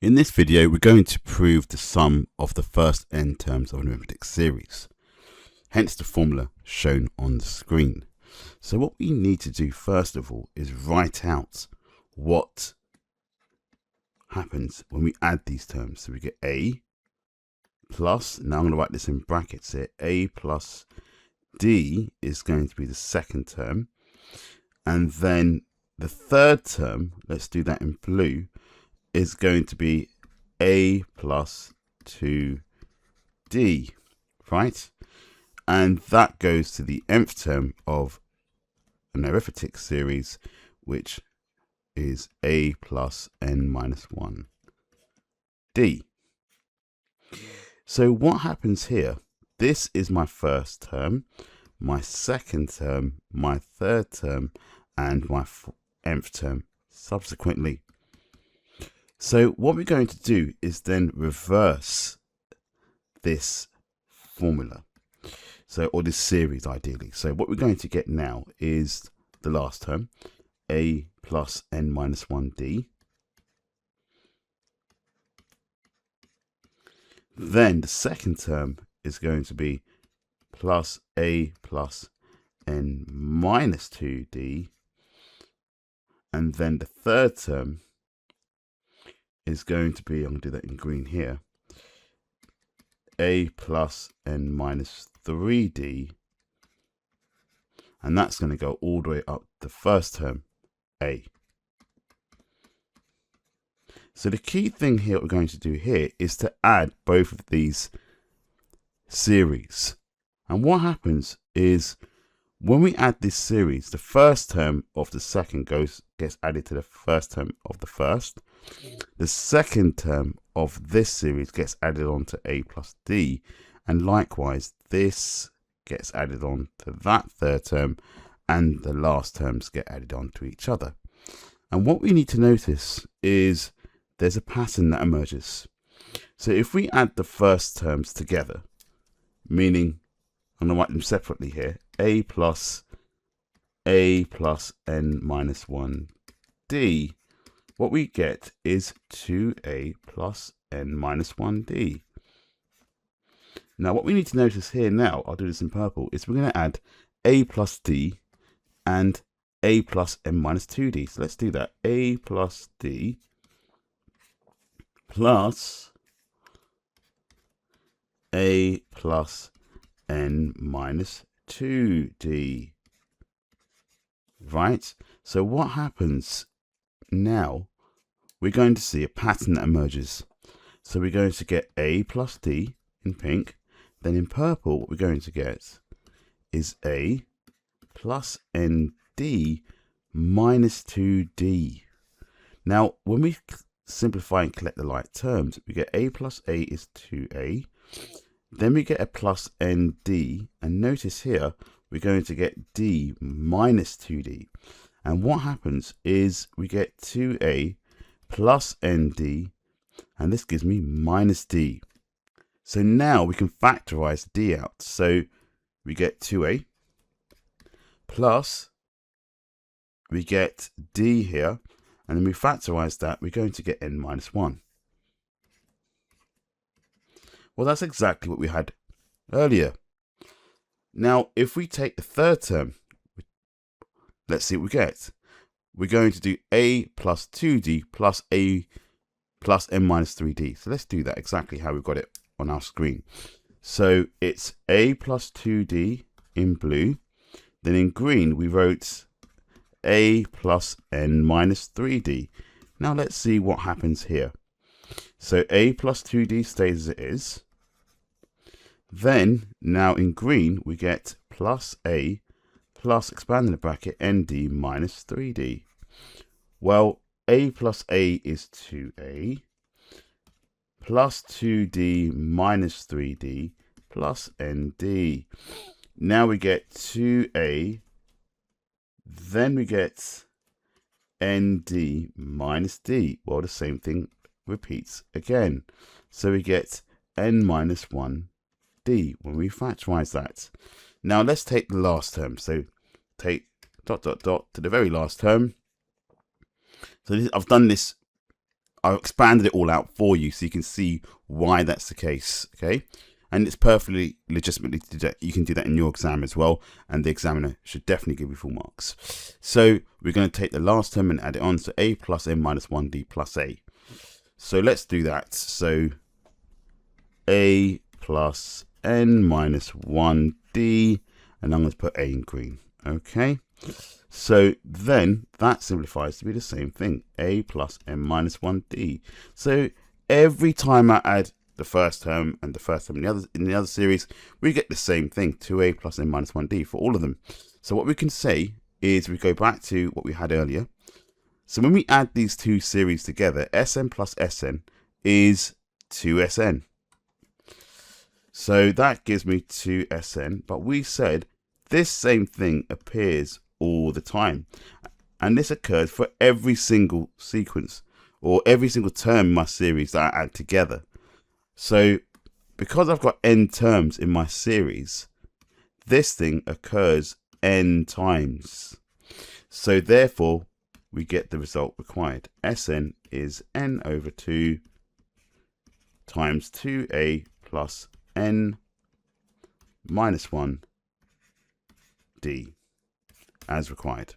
In this video, we're going to prove the sum of the first n terms of an arithmetic series, hence the formula shown on the screen. So what we need to do first of all is write out what happens when we add these terms. So we get a plus, now I'm going to write this in brackets here, a plus d is going to be the second term, and then the third term, let's do that in blue, is going to be a plus 2d, right? And that goes to the nth term of an arithmetic series, which is a plus n minus 1d. So what happens here? This is my first term, my second term, my third term, and my nth term subsequently. So what we're going to do is then reverse this formula, or this series ideally. So what we're going to get now is the last term, a plus n minus 1d. Then the second term is going to be plus a plus n minus 2d. And then the third term is going to be, I'm going to do that in green here, a plus n minus 3d, and that's going to go all the way up the first term, a. So the key thing here we're going to do here is to add both of these series. And what happens is when we add this series, the first term of the second gets added to the first term of the first. The second term of this series gets added on to a plus d, and likewise this gets added on to that third term, and the last terms get added on to each other. And what we need to notice is there's a pattern that emerges. So if we add the first terms together, meaning I'm going to write them separately here, a plus n minus 1d, what we get is 2a plus n minus 1d. Now what we need to notice here now, I'll do this in purple, is we're going to add a plus d and a plus n minus 2d. So let's do that. A plus d plus a plus n minus 2d. Right? So what happens now? We're going to see a pattern that emerges. So we're going to get a plus d in pink. Then in purple, what we're going to get is a plus nd minus 2d. Now, when we simplify and collect the like terms, we get a plus a is 2a. Then we get a plus nd. And notice here, we're going to get d minus 2d. And what happens is we get 2a plus nd, and this gives me minus d. So now we can factorize d out. So we get 2a plus, we get d here, and then we factorize that, we're going to get n minus 1. Well, that's exactly what we had earlier. Now, if we take the third term, let's see what we get. We're going to do a plus 2d plus a plus n minus 3d. So let's do that exactly how we've got it on our screen. So it's a plus 2d in blue. Then in green, we wrote a plus n minus 3d. Now let's see what happens here. So a plus 2d stays as it is. Then, now in green, we get plus a plus, expanding the bracket, nd minus 3d. Well, a plus a is 2a, plus 2d minus 3d, plus nd. Now we get 2a, then we get nd minus d. Well, the same thing repeats again. So we get n minus 1d when we factorize that. Now let's take the last term. So take ... to the very last term. So I've done this I've expanded it all out for you so you can see why that's the case, okay? And it's perfectly legitimately to do that. You can do that in your exam as well, and the examiner should definitely give you full marks. So we're going to take the last term and add it on, so a plus n minus 1d plus a. So let's do that. So a plus n minus 1d, and I'm going to put a in green, okay? So then that simplifies to be the same thing, a plus n minus 1d. So every time I add the first term and the first term in the other series, we get the same thing, 2a plus n minus 1d for all of them. So what we can say is we go back to what we had earlier. So when we add these two series together, Sn plus Sn is 2Sn. So that gives me 2Sn, but we said this same thing appears all the time. And this occurs for every single sequence or every single term in my series that I add together. So because I've got n terms in my series, this thing occurs n times. So therefore, we get the result required. Sn is n over 2 times 2a plus n minus 1d as required.